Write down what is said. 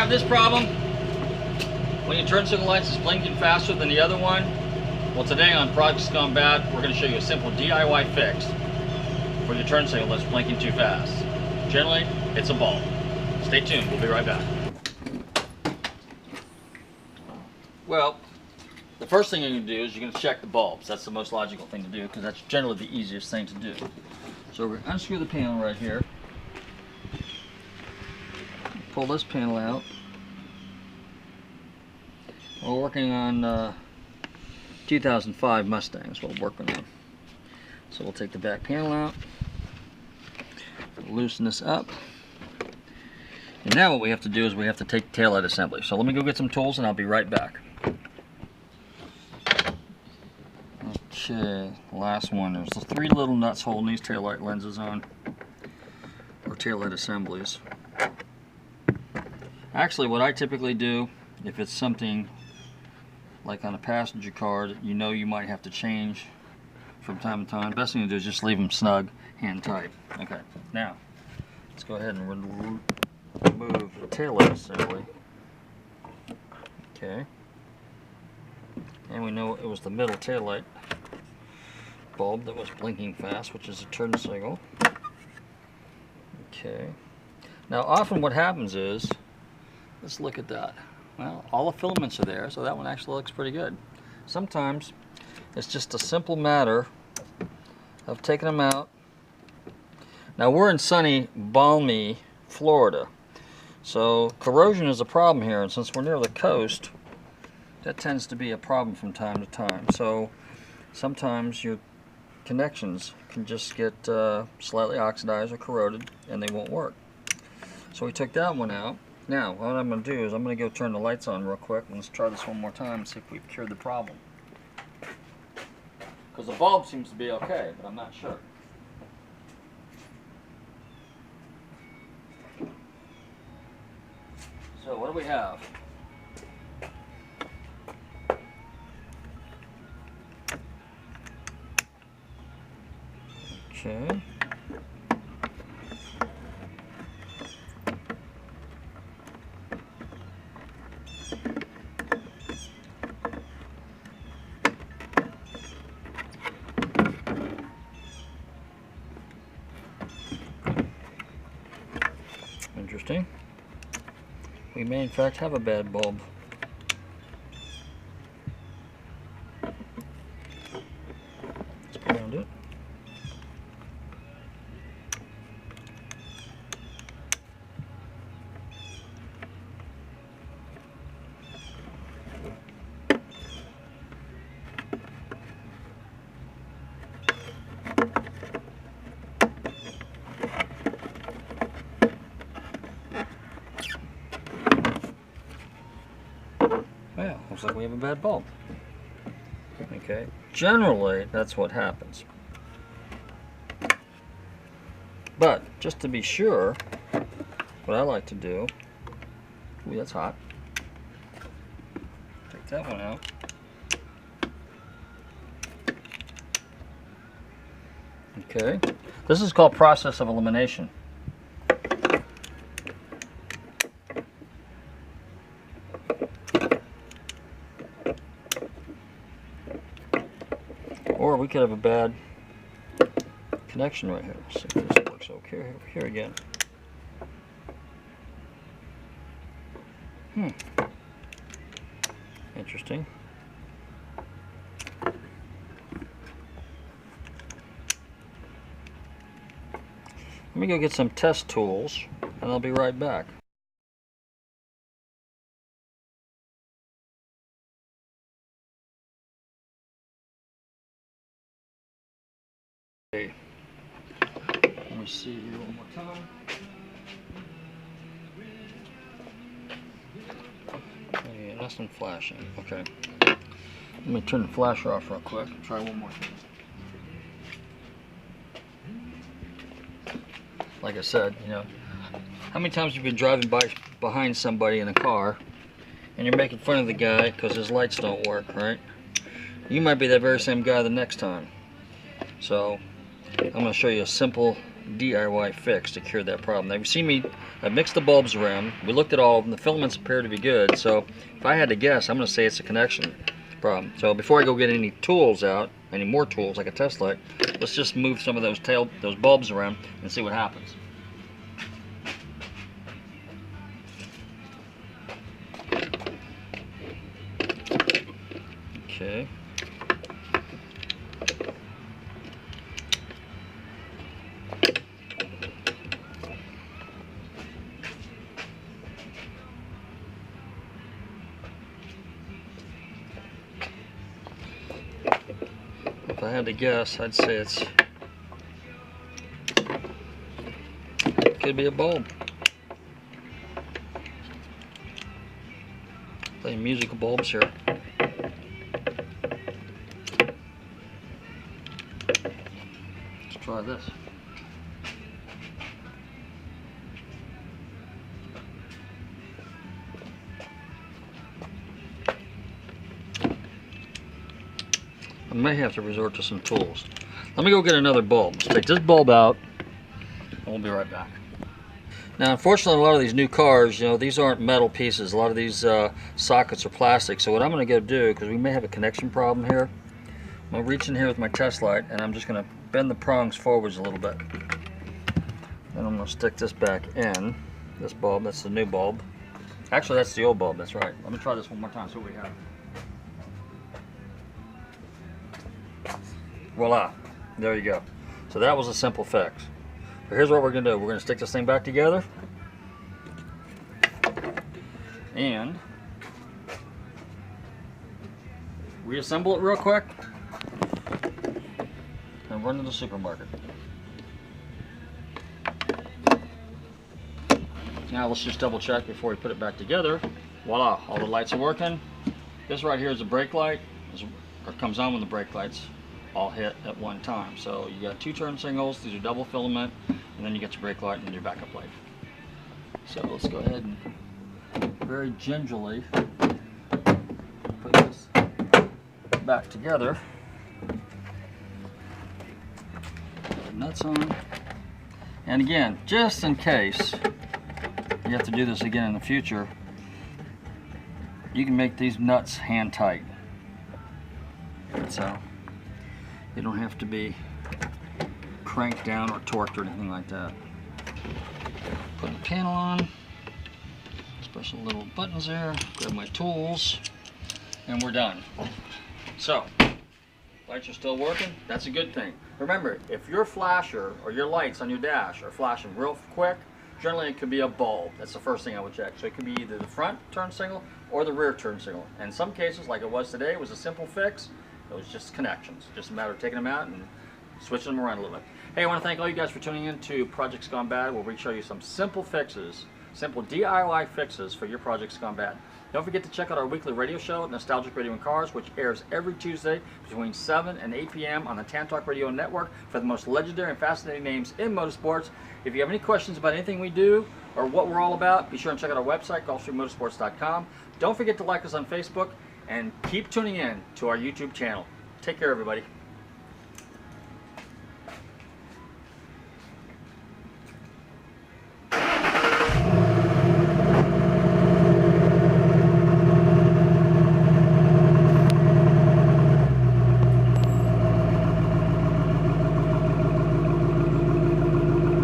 have this problem when your turn signal lights is blinking faster than the other one? Well, today on Project's Gone Bad, we're going to show you a simple DIY fix for your turn signal that's blinking too fast. Generally, it's a bulb. Stay tuned, we'll be right back. Well, the first thing you're going to do is you're going to check the bulbs. That's the most logical thing to do because that's generally the easiest thing to do. So we're going to unscrew the panel right here. Pull this panel out. We're working on 2005 Mustangs. We're working on. So we'll take the back panel out, loosen this up, and now what we have to do is we have to take the taillight assembly. So let me go get some tools and I'll be right back. Okay, last one. There's the 3 little nuts holding these taillight lenses on, or taillight assemblies. Actually, what I typically do, if it's something like on a passenger car that you know you might have to change from time to time, best thing to do is just leave them snug, hand tight. Okay, now let's go ahead and remove the taillight assembly. Okay, and we know it was the middle taillight bulb that was blinking fast, which is a turn signal. Okay, now often what happens is, let's look at that. Well, all the filaments are there, so that one actually looks pretty good. Sometimes it's just a simple matter of taking them out. Now we're in sunny, balmy Florida, so corrosion is a problem here, and since we're near the coast, that tends to be a problem from time to time. So sometimes your connections can just get slightly oxidized or corroded and they won't work. So we took that one out. Now what I'm going to do is I'm going to go turn the lights on real quick and let's try this one more time and see if we've cured the problem. Because the bulb seems to be okay, but I'm not sure. So what do we have? Okay. Interesting. We may in fact have a bad bulb. Let's put around it. Well, looks like we have a bad bulb. Okay, generally that's what happens. But just to be sure, what I like to do, ooh, that's hot. Take that one out. Okay, this is called process of elimination. Or we could have a bad connection right here. Let's see if this works okay over here again. Interesting. Let me go get some test tools and I'll be right back. Okay. Let me see here one more time. Okay, nothing flashing. Okay. Let me turn the flasher off real quick and try one more thing. Like I said, you know, how many times have you been driving behind somebody in a car and you're making fun of the guy because his lights don't work, right? You might be that very same guy the next time. So I'm going to show you a simple DIY fix to cure that problem. Now you've seen me, I mixed the bulbs around, we looked at all of them, the filaments appear to be good, so if I had to guess, I'm going to say it's a connection problem. So before I go get any tools out, any more tools like a test light, let's just move some of those bulbs around and see what happens. Okay. If I had to guess, I'd say could be a bulb. Playing musical bulbs here. Let's try this. I may have to resort to some tools. Let me go get another bulb. Let's take this bulb out and we'll be right back. Now unfortunately, a lot of these new cars, these aren't metal pieces. A lot of these sockets are plastic. So what I'm going to go do, because we may have a connection problem here, I'm going to reach in here with my test light and I'm just going to bend the prongs forwards a little bit. And I'm going to stick this back in. This bulb, that's the new bulb. Actually, that's the old bulb, that's right. Let me try this one more time, see what we have. Voila, there you go. So that was a simple fix. But here's what we're going to do. We're going to stick this thing back together and reassemble it real quick and run to the supermarket. Now let's just double check before we put it back together. Voila, all the lights are working. This right here is a brake light. It comes on when the brake lights all hit at one time. So you got two turn signals, these are double filament, and then you get your brake light and your backup light. So let's go ahead and very gingerly put this back together. Put the nuts on. And again, just in case you have to do this again in the future, you can make these nuts hand tight. So you don't have to be cranked down or torqued or anything like that. Put the panel on, special little buttons there, grab my tools, and we're done. So, lights are still working, that's a good thing. Remember, if your flasher or your lights on your dash are flashing real quick, generally it could be a bulb. That's the first thing I would check. So it could be either the front turn signal or the rear turn signal. And in some cases, like it was today, it was a simple fix. It was just connections. Just a matter of taking them out and switching them around a little bit. Hey, I want to thank all you guys for tuning in to Projects Gone Bad, where we show you some simple fixes, simple DIY fixes for your projects gone bad. Don't forget to check out our weekly radio show, Nostalgic Radio and Cars, which airs every Tuesday between 7 and 8 p.m. on the TAN Talk Radio Network for the most legendary and fascinating names in motorsports. If you have any questions about anything we do or what we're all about, be sure and check out our website, GulfstreamMotorsports.com. Don't forget to like us on Facebook and keep tuning in to our YouTube channel. Take care, everybody.